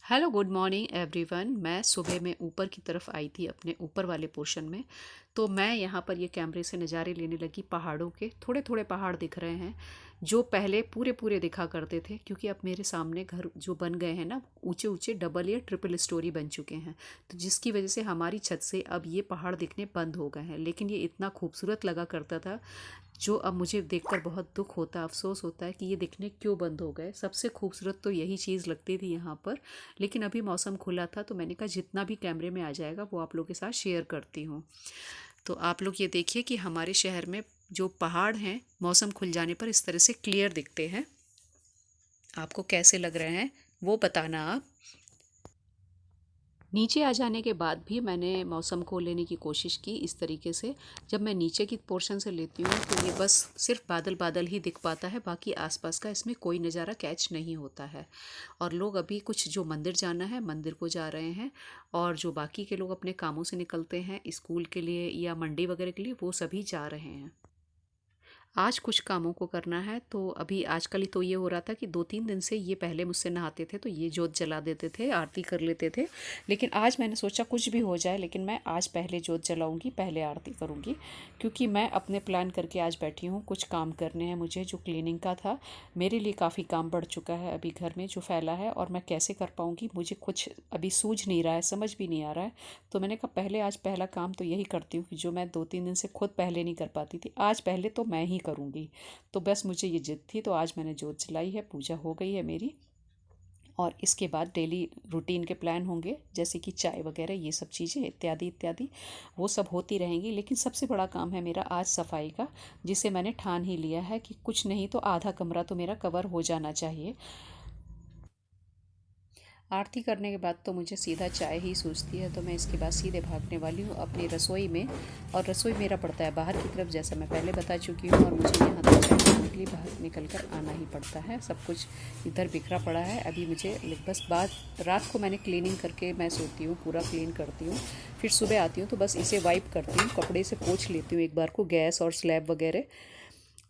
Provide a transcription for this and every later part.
Hello good morning everyone. मैं सुबह में ऊपर की तरफ आई थी अपने ऊपर वाले पोर्शन में। तो मैं यहाँ पर ये कैमरे से नज़ारे लेने लगी पहाड़ों के। थोड़े थोड़े पहाड़ दिख रहे हैं जो पहले पूरे पूरे दिखा करते थे, क्योंकि अब मेरे सामने घर जो बन गए हैं ना, ऊंचे ऊंचे डबल या ट्रिपल स्टोरी बन चुके हैं। तो जिसकी वजह से हमारी छत से अब ये पहाड़ दिखने बंद हो गए हैं। लेकिन ये इतना खूबसूरत लगा करता था, जो अब मुझे देखकर बहुत दुख होता है, अफसोस होता है कि ये दिखने क्यों बंद हो गए। सबसे खूबसूरत तो यही चीज़ लगती थी यहाँ पर। लेकिन अभी मौसम खुला था तो मैंने कहा जितना भी कैमरे में आ जाएगा वो आप लोगों के साथ शेयर करती हूँ। तो आप लोग ये देखिए कि हमारे शहर में जो पहाड़ हैं मौसम खुल जाने पर इस तरह से क्लियर दिखते हैं। आपको कैसे लग रहे हैं वो बताना आप। नीचे आ जाने के बाद भी मैंने मौसम को लेने की कोशिश की इस तरीके से। जब मैं नीचे की पोर्शन से लेती हूँ तो ये बस सिर्फ बादल बादल ही दिख पाता है, बाकी आसपास का इसमें कोई नज़ारा कैच नहीं होता है। और लोग अभी कुछ जो मंदिर जाना है मंदिर को जा रहे हैं, और जो बाकी के लोग अपने कामों से निकलते हैं स्कूल के लिए या मंडी वगैरह के लिए वो सभी जा रहे हैं। आज कुछ कामों को करना है, तो अभी आजकल ही तो ये हो रहा था कि 2-3 दिन से ये पहले मुझसे नहाते थे तो ये जोत जला देते थे, आरती कर लेते थे। लेकिन आज मैंने सोचा कुछ भी हो जाए लेकिन मैं आज पहले जोत जलाऊंगी, पहले आरती करूंगी। क्योंकि मैं अपने प्लान करके आज बैठी हूँ, कुछ काम करने हैं मुझे। जो क्लीनिंग का था, मेरे लिए काफ़ी काम बढ़ चुका है अभी घर में जो फैला है, और मैं कैसे कर पाऊँगी मुझे कुछ अभी सूझ नहीं रहा है, समझ भी नहीं आ रहा है। तो मैंने कहा पहले आज पहला काम तो यही करती हूँ कि जो मैं 2-3 दिन से खुद पहले नहीं कर पाती थी, आज पहले तो मैं ही करूँगी। तो बस मुझे ये जिद थी, तो आज मैंने जोत जलाई है, पूजा हो गई है मेरी। और इसके बाद डेली रूटीन के प्लान होंगे, जैसे कि चाय वगैरह ये सब चीज़ें इत्यादि इत्यादि, वो सब होती रहेंगी। लेकिन सबसे बड़ा काम है मेरा आज सफाई का, जिसे मैंने ठान ही लिया है कि कुछ नहीं तो आधा कमरा तो मेरा कवर हो जाना चाहिए। आरती करने के बाद तो मुझे सीधा चाय ही सूझती है, तो मैं इसके बाद सीधे भागने वाली हूँ अपनी रसोई में। और रसोई मेरा पड़ता है बाहर की तरफ, जैसा मैं पहले बता चुकी हूँ, और मुझे यहाँ तक चाय पीने के लिए बाहर निकल कर आना ही पड़ता है। सब कुछ इधर बिखरा पड़ा है अभी मुझे। बस रात को मैंने क्लीनिंग करके मैं सोती हूँ, पूरा क्लीन करती हूँ, फिर सुबह आती हूँ तो बस इसे वाइप करती हूँ, कपड़े से पोंछ लेती हूँ एक बार को, गैस और स्लैब वगैरह।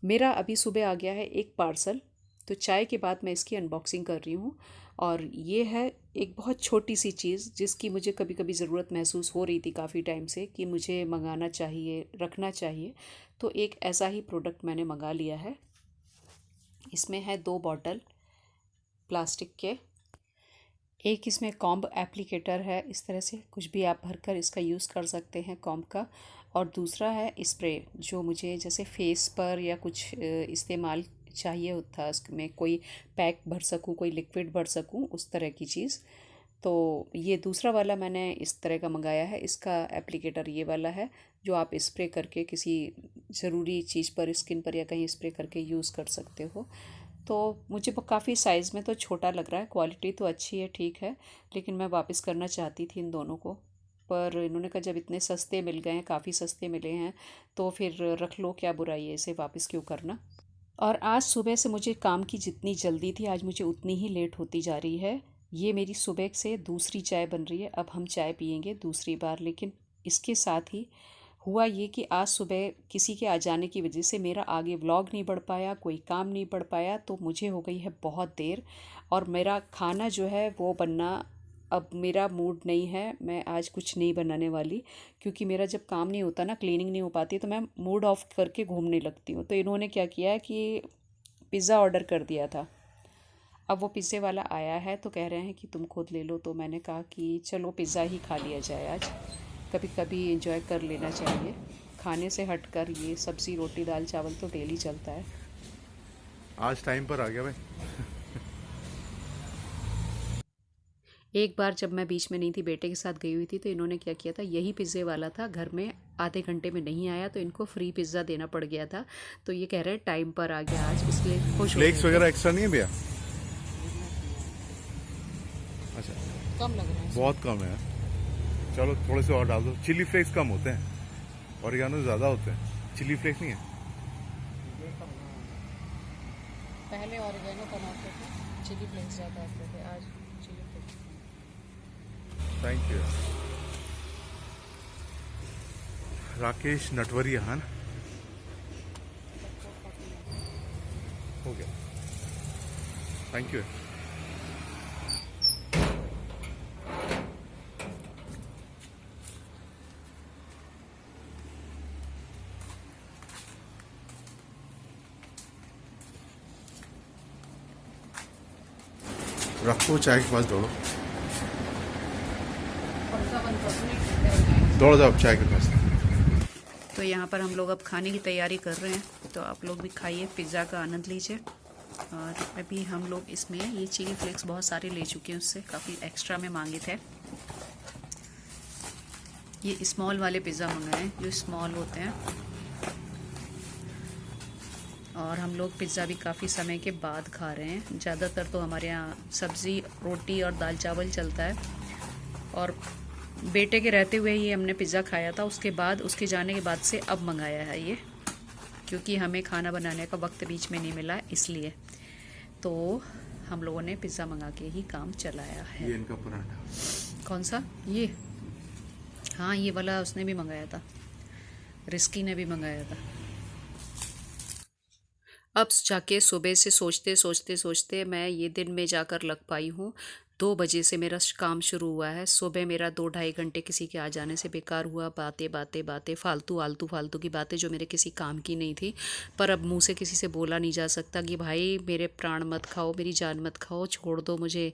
मेरा अभी सुबह आ गया है एक पार्सल, तो चाय के बाद मैं इसकी अनबॉक्सिंग कर रही हूँ। और ये है एक बहुत छोटी सी चीज़ जिसकी मुझे कभी कभी ज़रूरत महसूस हो रही थी काफ़ी टाइम से, कि मुझे मंगाना चाहिए, रखना चाहिए। तो एक ऐसा ही प्रोडक्ट मैंने मंगा लिया है। इसमें है 2 बॉटल प्लास्टिक के। एक इसमें कॉम्ब एप्लीकेटर है, इस तरह से कुछ भी आप भरकर इसका यूज़ कर सकते हैं कॉम्ब का। और दूसरा है स्प्रे, जो मुझे जैसे फेस पर या कुछ इस्तेमाल चाहिए होता है, उसमें कोई पैक भर सकूं, कोई लिक्विड भर सकूं, उस तरह की चीज़। तो ये दूसरा वाला मैंने इस तरह का मंगाया है। इसका एप्लीकेटर ये वाला है, जो आप स्प्रे करके किसी ज़रूरी चीज़ पर, स्किन पर या कहीं स्प्रे करके यूज़ कर सकते हो। तो मुझे काफ़ी साइज़ में तो छोटा लग रहा है, क्वालिटी तो अच्छी है, ठीक है। लेकिन मैं वापस करना चाहती थी इन दोनों को, पर इन्होंने कहा जब इतने सस्ते मिल गए हैं, काफ़ी सस्ते मिले हैं, तो फिर रख लो, क्या बुराई है, इसे वापस क्यों करना। और आज सुबह से मुझे काम की जितनी जल्दी थी, आज मुझे उतनी ही लेट होती जा रही है। ये मेरी सुबह से दूसरी चाय बन रही है, अब हम चाय पियेंगे दूसरी बार। लेकिन इसके साथ ही हुआ ये कि आज सुबह किसी के आ जाने की वजह से मेरा आगे व्लॉग नहीं बढ़ पाया, कोई काम नहीं बढ़ पाया, तो मुझे हो गई है बहुत देर। और मेरा खाना जो है वो बनना, अब मेरा मूड नहीं है, मैं आज कुछ नहीं बनाने वाली। क्योंकि मेरा जब काम नहीं होता ना, क्लीनिंग नहीं हो पाती, तो मैं मूड ऑफ करके घूमने लगती हूँ। तो इन्होंने क्या किया है कि पिज़्ज़ा ऑर्डर कर दिया था। अब वो पिज़्ज़े वाला आया है तो कह रहे हैं कि तुम खुद ले लो, तो मैंने कहा कि चलो पिज़्ज़ा ही खा लिया जाए आज। कभी कभी एंजॉय कर लेना चाहिए, खाने से हटकर ये सब्ज़ी रोटी दाल चावल तो डेली चलता है। आज टाइम पर आ गया भाई। एक बार जब मैं बीच में नहीं थी, बेटे के साथ गई हुई थी, तो इन्होंने क्या किया था, यही पिज़्ज़े वाला था, घर में आधे घंटे में नहीं आया तो इनको फ्री पिज़्ज़ा देना पड़ गया था। तो ये कह रहे हैं टाइम पर आ गया आज, इसलिए खुश हो फ्लेक्स रहे थे। वगैरह एक्स्ट्रा नहीं है भैया? अच्छा, कम लग रहा है बहुत इसमें। कम है। चलो थोड़े से और डाल दो। चिली फ्लेक्स कम होते हैं, ऑरिगेनो ज़्यादा होते हैं। चिली फ्लेक्स नहीं है? पहले ऑरिगेनो बनाते थे, चिली फ्लेक्स ज़्यादा आते थे, आज chilli flakes. Thank you. Rakesh Natwariya है ना? हो गया, थैंक यू। रखो चाय के पास, दौड़ जाओ चाय के पास। तो यहाँ पर हम लोग अब खाने की तैयारी कर रहे हैं, तो आप लोग भी खाइए, पिज़्ज़ा का आनंद लीजिए। और अभी हम लोग इसमें ये चिली फ्लेक्स बहुत सारे ले चुके हैं, उससे काफ़ी एक्स्ट्रा में मांगे थे। ये स्मॉल वाले पिज़्ज़ा मंगाए हैं जो स्मॉल होते हैं। और हम लोग पिज़्ज़ा भी काफ़ी समय के बाद खा रहे हैं। ज़्यादातर तो हमारे यहाँ सब्ज़ी, रोटी और दाल चावल चलता है। और बेटे के रहते हुए ही हमने पिज़्ज़ा खाया था, उसके बाद उसके जाने के बाद से अब मंगाया है ये, क्योंकि हमें खाना बनाने का वक्त बीच में नहीं मिला इसलिए। तो हम लोगों ने पिज़्ज़ा मंगा के ही काम चलाया है। ये इनका पराठा कौन सा? ये, हाँ ये वाला उसने भी मंगाया था, रिस्की ने भी मंगाया था। अब जाके सुबह से सोचते मैं ये दिन में जाकर लग पाई हूँ। 2 बजे से मेरा काम शुरू हुआ है। सुबह मेरा 2-2.5 घंटे किसी के आ जाने से बेकार हुआ। बातें फालतू की बातें जो मेरे किसी काम की नहीं थी। पर अब मुंह से किसी से बोला नहीं जा सकता कि भाई मेरे प्राण मत खाओ, मेरी जान मत खाओ, छोड़ दो मुझे,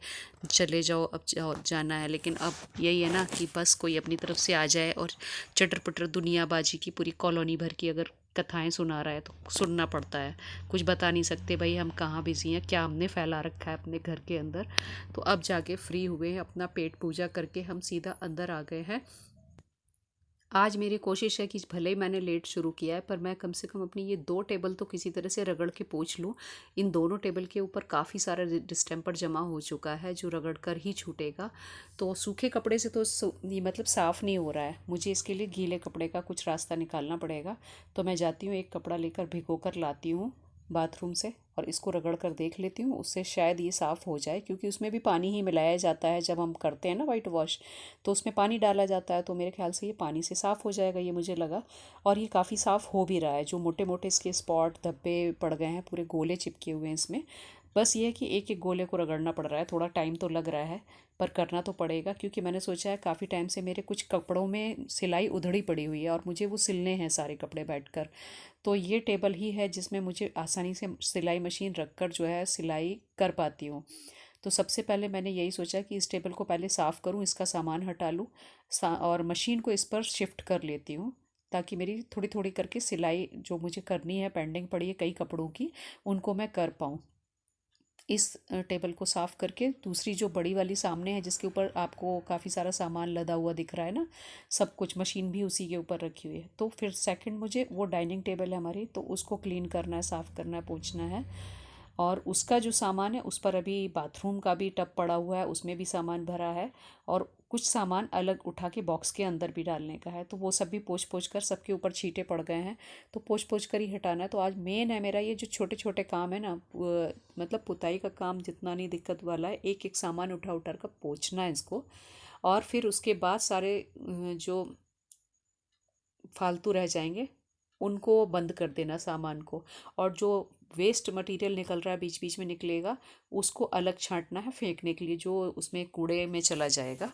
चले जाओ, अब जाना है। लेकिन अब यही है ना कि बस कोई अपनी तरफ से आ जाए और चटर पटर दुनियाबाजी की पूरी कॉलोनी भर की अगर कथाएं सुना रहा है तो सुनना पड़ता है। कुछ बता नहीं सकते भाई हम कहाँ बिजी हैं, क्या हमने फैला रखा है अपने घर के अंदर। तो अब जाके फ्री हुए हैं, अपना पेट पूजा करके हम सीधा अंदर आ गए हैं। आज मेरी कोशिश है कि भले ही मैंने लेट शुरू किया है, पर मैं कम से कम अपनी ये 2 टेबल तो किसी तरह से रगड़ के पोंछ लूँ। इन दोनों टेबल के ऊपर काफ़ी सारा डिस्टेम्पर जमा हो चुका है जो रगड़ कर ही छूटेगा। तो सूखे कपड़े से तो ये मतलब साफ़ नहीं हो रहा है, मुझे इसके लिए गीले कपड़े का कुछ रास्ता निकालना पड़ेगा। तो मैं जाती हूँ, एक कपड़ा लेकर भिगो कर लाती हूँ बाथरूम से और इसको रगड़ कर देख लेती हूँ, उससे शायद ये साफ़ हो जाए। क्योंकि उसमें भी पानी ही मिलाया जाता है जब हम करते हैं ना वाइट वॉश, तो उसमें पानी डाला जाता है। तो मेरे ख्याल से ये पानी से साफ़ हो जाएगा, ये मुझे लगा। और ये काफ़ी साफ़ हो भी रहा है। जो मोटे मोटे इसके स्पॉट धब्बे पड़ गए हैं, पूरे गोले चिपके हुए हैं इसमें। बस ये है कि एक एक गोले को रगड़ना पड़ रहा है, थोड़ा टाइम तो लग रहा है पर करना तो पड़ेगा। क्योंकि मैंने सोचा है काफ़ी टाइम से मेरे कुछ कपड़ों में सिलाई उधड़ी पड़ी हुई है और मुझे वो सिलने हैं सारे कपड़े बैठकर। तो ये टेबल ही है जिसमें मुझे आसानी से सिलाई मशीन रखकर जो है सिलाई कर पाती हूँ। तो सबसे पहले मैंने यही सोचा कि इस टेबल को पहले साफ़ करूँ, इसका सामान हटा लूँ और मशीन को इस पर शिफ्ट कर लेती हूँ, ताकि मेरी थोड़ी थोड़ी करके सिलाई जो मुझे करनी है, पेंडिंग पड़ी है कई कपड़ों की, उनको मैं कर पाऊँ। इस टेबल को साफ़ करके दूसरी जो बड़ी वाली सामने है जिसके ऊपर आपको काफ़ी सारा सामान लदा हुआ दिख रहा है ना, सब कुछ, मशीन भी उसी के ऊपर रखी हुई है। तो फिर सेकंड मुझे वो डाइनिंग टेबल है हमारी, तो उसको क्लीन करना है, साफ़ करना है, पोंछना है। और उसका जो सामान है उस पर अभी बाथरूम का भी टब पड़ा हुआ है, उसमें भी सामान भरा है। और कुछ सामान अलग उठा के बॉक्स के अंदर भी डालने का है, तो वो सब भी पोंछ पोंछ कर, सबके ऊपर छींटे पड़ गए हैं तो पोंछ पोंछ कर ही हटाना है। तो आज मेन है मेरा ये जो छोटे छोटे काम है ना, मतलब पुताई का काम जितना नहीं दिक्कत वाला है, एक एक सामान उठा उठा कर पोंछना है इसको। और फिर उसके बाद सारे जो फालतू रह जाएंगे उनको बंद कर देना सामान को। और जो वेस्ट मटेरियल निकल रहा है, बीच बीच में निकलेगा, उसको अलग छांटना है फेंकने के लिए, जो उसमें कूड़े में चला जाएगा।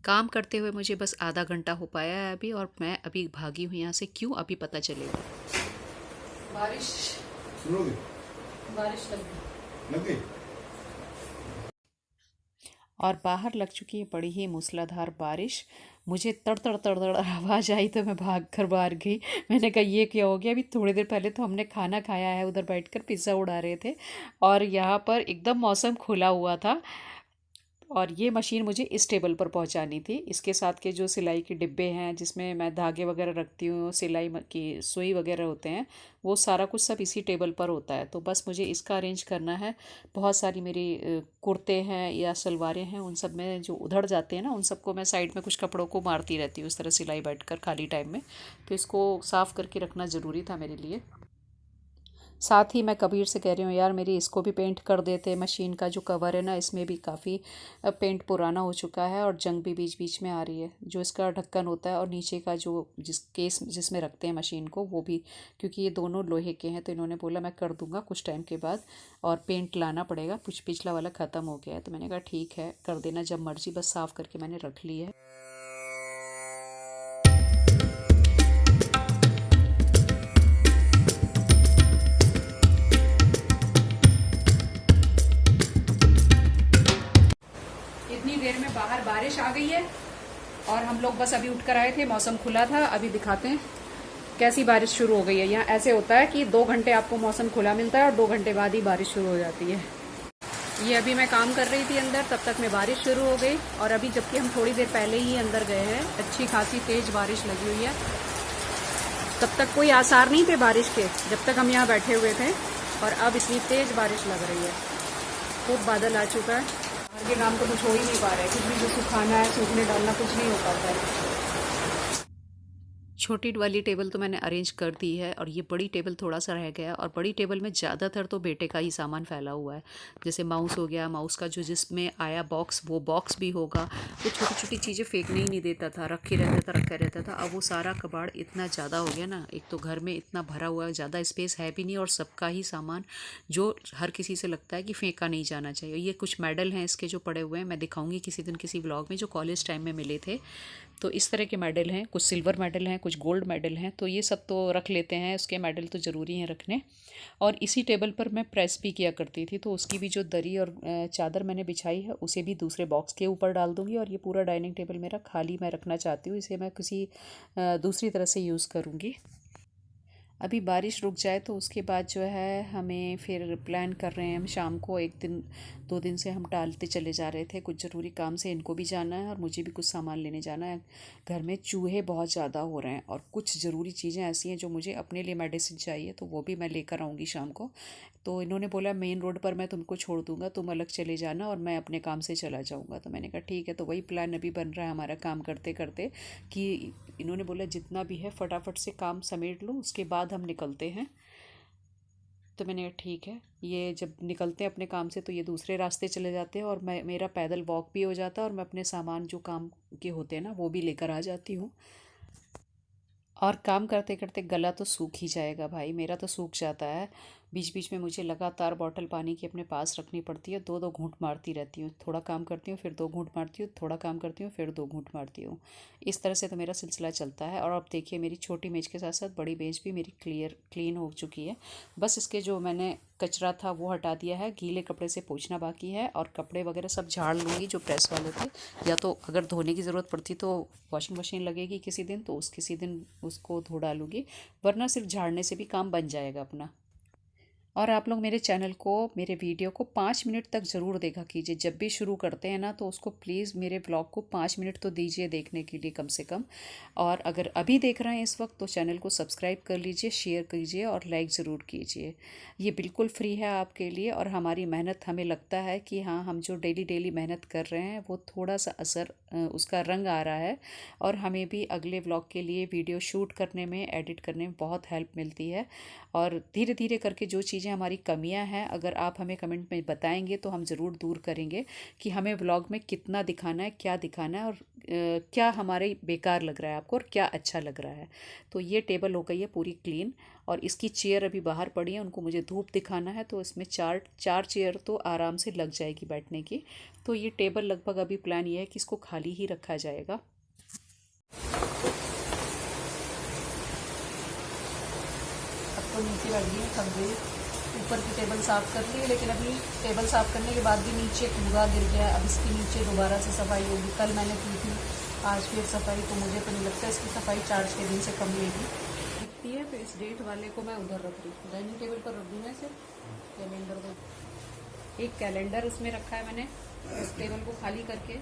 काम करते हुए मुझे बस आधा घंटा हो पाया है अभी, और मैं अभी भागी हूँ यहाँ से। क्यों, अभी पता चलेगा। बारिश, सुनोगे? बारिश लग गई? और बाहर लग चुकी है बड़ी ही मूसलाधार बारिश। मुझे तड़ तड़ तड़ तड़ आवाज़ आई तो मैं भाग कर बाहर गई। मैंने कहा ये क्या हो गया। अभी थोड़ी देर पहले तो हमने खाना खाया है, उधर बैठकर पिज़्ज़ा उड़ा रहे थे और यहाँ पर एकदम मौसम खुला हुआ था। और ये मशीन मुझे इस टेबल पर पहुंचानी थी। इसके साथ के जो सिलाई के डिब्बे हैं जिसमें मैं धागे वगैरह रखती हूँ, सिलाई की सुई वगैरह होते हैं, वो सारा कुछ सब इसी टेबल पर होता है। तो बस मुझे इसका अरेंज करना है। बहुत सारी मेरी कुर्ते हैं या सलवारें हैं, उन सब में जो उधड़ जाते हैं ना, उन सबको मैं साइड में कुछ कपड़ों को मारती रहती हूँ इस तरह सिलाई बैठकर खाली टाइम में। तो इसको साफ़ करके रखना ज़रूरी था मेरे लिए। साथ ही मैं कबीर से कह रही हूँ, यार मेरी इसको भी पेंट कर देते। मशीन का जो कवर है ना, इसमें भी काफ़ी पेंट पुराना हो चुका है और जंग भी बीच बीच में आ रही है। जो इसका ढक्कन होता है और नीचे का जो केस जिसमें रखते हैं मशीन को, वो भी, क्योंकि ये दोनों लोहे के हैं, तो इन्होंने बोला मैं कर दूंगा कुछ टाइम के बाद, और पेंट लाना पड़ेगा, कुछ पिछला वाला ख़त्म हो गया है। तो मैंने कहा ठीक है, कर देना जब मर्जी, बस साफ़ करके मैंने रख ली है। इतनी देर में बाहर बारिश आ गई है और हम लोग बस अभी उठ कर आए थे, मौसम खुला था। अभी दिखाते हैं कैसी बारिश शुरू हो गई है। यहाँ ऐसे होता है कि 2 घंटे आपको मौसम खुला मिलता है और 2 घंटे बाद ही बारिश शुरू हो जाती है। ये अभी मैं काम कर रही थी अंदर, तब तक में बारिश शुरू हो गई। और अभी जबकि हम थोड़ी देर पहले ही अंदर गए हैं, अच्छी खासी तेज बारिश लगी हुई है। तब तक कोई आसार नहीं थे बारिश के, जब तक हम यहाँ बैठे हुए थे, और अब इतनी तेज बारिश लग रही है। खूब बादल आ चुका है। बाहर के काम तो कुछ हो ही नहीं पा रहा है, कुछ भी जो सुखाना है, सूखने डालना, कुछ नहीं हो पाता है। छोटी वाली टेबल तो मैंने अरेंज कर दी है और ये बड़ी टेबल थोड़ा सा रह गया। और बड़ी टेबल में ज़्यादातर तो बेटे का ही सामान फैला हुआ है, जैसे माउस हो गया, माउस का जो जिसमें आया बॉक्स, वो बॉक्स भी होगा। वो छोटी छोटी चीज़ें फेंकने ही नहीं देता था, रखे रहता था। अब वो सारा कबाड़ इतना ज़्यादा हो गया ना, एक तो घर में इतना भरा हुआ है, ज़्यादा स्पेस है भी नहीं, और सबका ही सामान जो हर किसी से लगता है कि फेंका नहीं जाना चाहिए। ये कुछ मेडल हैं इसके जो पड़े हुए हैं, मैं दिखाऊंगी किसी दिन किसी व्लॉग में, जो कॉलेज टाइम में मिले थे। तो इस तरह के मेडल हैं, कुछ सिल्वर मेडल हैं, कुछ गोल्ड मेडल हैं। तो ये सब तो रख लेते हैं, उसके मेडल तो ज़रूरी हैं रखने। और इसी टेबल पर मैं प्रेस भी किया करती थी, तो उसकी भी जो दरी और चादर मैंने बिछाई है, उसे भी दूसरे बॉक्स के ऊपर डाल दूँगी। और ये पूरा डाइनिंग टेबल मेरा खाली मैं रखना चाहती हूँ, इसे मैं किसी दूसरी तरह से यूज़ करूँगी। अभी बारिश रुक जाए तो उसके बाद जो है हमें फिर प्लान कर रहे हैं हम शाम को। 1 दिन 2 दिन से हम टालते चले जा रहे थे, कुछ ज़रूरी काम से इनको भी जाना है और मुझे भी कुछ सामान लेने जाना है। घर में चूहे बहुत ज़्यादा हो रहे हैं और कुछ ज़रूरी चीज़ें ऐसी हैं जो मुझे अपने लिए मेडिसिन चाहिए, तो वो भी मैं लेकर आऊँगी शाम को। तो इन्होंने बोला मेन रोड पर मैं तुमको छोड़ दूँगा, तुम अलग चले जाना और मैं अपने काम से चला जाऊँगा। तो मैंने कहा ठीक है। तो वही प्लान अभी बन रहा है हमारा काम करते करते, कि इन्होंने बोला जितना भी है फटाफट से काम समेट लो, उसके बाद हम निकलते हैं। तो मैंने कहा ठीक है। ये जब निकलते हैं अपने काम से तो ये दूसरे रास्ते चले जाते हैं और मेरा पैदल वॉक भी हो जाता है और मैं अपने सामान जो काम के होते हैं ना, वो भी लेकर आ जाती हूँ। और काम करते करते गला तो सूख ही जाएगा भाई, मेरा तो सूख जाता है। बीच बीच में मुझे लगातार बॉटल पानी की अपने पास रखनी पड़ती है, 2-2 घूंट मारती रहती हूँ। थोड़ा काम करती हूँ फिर 2 घूंट मारती हूँ, थोड़ा काम करती हूँ फिर 2 घूंट मारती हूँ। इस तरह से तो मेरा सिलसिला चलता है। और अब देखिए मेरी छोटी मेज के साथ साथ बड़ी मेज भी मेरी क्लीन हो चुकी है। बस इसके जो मैंने कचरा था वो हटा दिया है, गीले कपड़े से पोंछना बाकी है, और कपड़े वगैरह सब झाड़ लूँगी जो प्रेस वाले थे। या तो अगर धोने की ज़रूरत पड़ती तो वॉशिंग मशीन लगेगी किसी दिन, तो किसी दिन उसको धो डालूँगी, वरना सिर्फ झाड़ने से भी काम बन जाएगा अपना। और आप लोग मेरे चैनल को, मेरे वीडियो को 5 मिनट तक ज़रूर देखा कीजिए। जब भी शुरू करते हैं ना, तो उसको प्लीज़ मेरे ब्लॉग को 5 मिनट तो दीजिए देखने के लिए कम से कम। और अगर अभी देख रहे हैं इस वक्त, तो चैनल को सब्सक्राइब कर लीजिए, शेयर कीजिए और लाइक ज़रूर कीजिए। ये बिल्कुल फ्री है आपके लिए। और हमारी मेहनत, हमें लगता है कि हाँ, हम जो डेली मेहनत कर रहे हैं वो थोड़ा सा असर, उसका रंग आ रहा है। और हमें भी अगले व्लॉग के लिए वीडियो शूट करने में, एडिट करने में बहुत हेल्प मिलती है। और धीरे धीरे करके जो चीज़ें हमारी कमियां हैं, अगर आप हमें कमेंट में बताएंगे तो हम ज़रूर दूर करेंगे, कि हमें व्लॉग में कितना दिखाना है, क्या दिखाना है, और क्या हमारे बेकार लग रहा है आपको और क्या अच्छा लग रहा है। तो ये टेबल हो गई है पूरी क्लीन। और इसकी चेयर अभी बाहर पड़ी है, उनको मुझे धूप दिखाना है, तो इसमें चार चेयर तो आराम से लग जाएगी बैठने की। तो ये टेबल लगभग अभी प्लान ये है कि इसको खाली ही रखा जाएगा। अब तो नीचे बैठ गई, थक गई। ऊपर की टेबल साफ़ कर ली है, लेकिन अभी टेबल साफ़ करने के बाद भी नीचे कूड़ा गिर गया। अब इसकी नीचे दोबारा से सफाई होगी। कल मैंने की थी, आज फिर सफाई, तो मुझे तो नहीं लगता इसकी सफाई 4-6 दिन से कम लेगी दिखती है। तो इस डेट वाले को मैं उधर रख रही हूँ, डाइनिंग टेबल पर रख दूँगा इसे। कैलेंडर को, एक कैलेंडर उसमें रखा है मैंने, इस टेबल को खाली करके।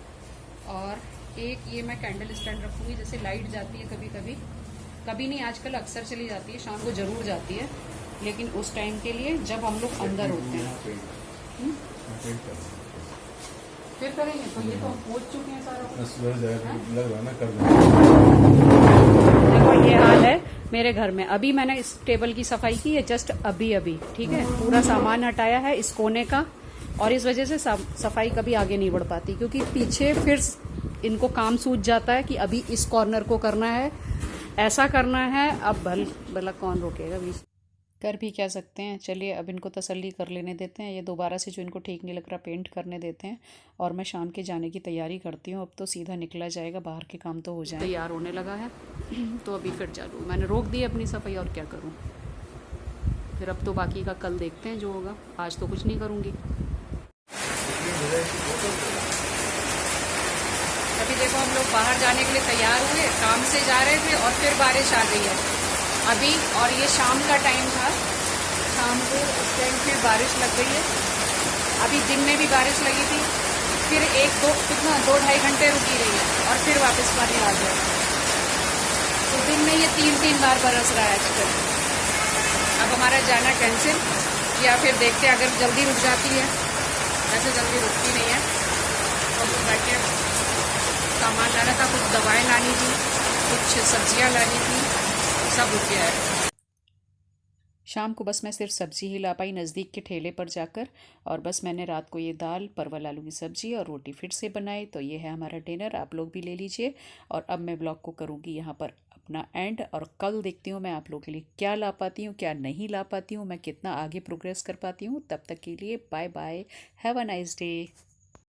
और एक ये मैं कैंडल स्टैंड रखूँगी, जैसे लाइट जाती है कभी कभी, कभी नहीं, आजकल अक्सर चली जाती है, शाम को ज़रूर जाती है, लेकिन उस टाइम के लिए जब हम लोग अंदर होते हैं। फिर करेंगे, तो ये तो हम पहुँच चुके हैं सारा कुछ। देखो ये हाल है मेरे घर में। अभी मैंने इस टेबल की सफाई की है, जस्ट अभी अभी, ठीक है। पूरा सामान हटाया है इस कोने का, और इस वजह से सफाई कभी आगे नहीं बढ़ पाती, क्योंकि पीछे फिर इनको काम सूझ जाता है कि अभी इस कॉर्नर को करना है, ऐसा करना है। अब भला कौन रोकेगा, भी कर भी क्या सकते हैं। चलिए अब इनको तसल्ली कर लेने देते हैं, ये दोबारा से जो इनको ठीक नहीं लग रहा पेंट करने देते हैं, और मैं शाम के जाने की तैयारी करती हूँ। अब तो सीधा निकला जाएगा, बाहर के काम तो हो जाए। तैयार होने लगा है तो अभी फिर चालू, मैंने रोक दी अपनी सफाई, और क्या करूँ फिर। अब तो बाकी का कल देखते हैं जो होगा, आज तो कुछ नहीं करूँगी। अभी देखो हम लोग बाहर जाने के लिए तैयार हुए, काम से जा रहे थे और फिर बारिश आ गई है अभी, और ये शाम का टाइम था, शाम को उस टाइम फिर बारिश लग गई है। अभी दिन में भी बारिश लगी थी, फिर कितना 2-2.5 घंटे रुकी रही है, और फिर वापस पानी आ गया। तो दिन में ये 3-3 बार बरस रहा है आजकल। अब हमारा जाना कैंसिल, या फिर देखते हैं अगर जल्दी रुक जाती है, वैसे जल्दी रुकती नहीं है। और तो बैठे सामान लाना था, कुछ दवाएं लानी थी, कुछ सब्जियां लानी थी, सब रुक गया है। शाम को बस मैं सिर्फ सब्जी ही ला पाई नज़दीक के ठेले पर जाकर, और बस मैंने रात को ये दाल, परवल आलू की सब्जी और रोटी फिर से बनाई। तो ये है हमारा डिनर, आप लोग भी ले लीजिए। और अब मैं ब्लॉग को करूँगी यहाँ पर अपना एंड, और कल देखती हूँ मैं आप लोगों के लिए क्या ला पाती हूँ, क्या नहीं ला पाती हूँ, मैं कितना आगे प्रोग्रेस कर पाती हूँ। तब तक के लिए bye bye, have a nice day.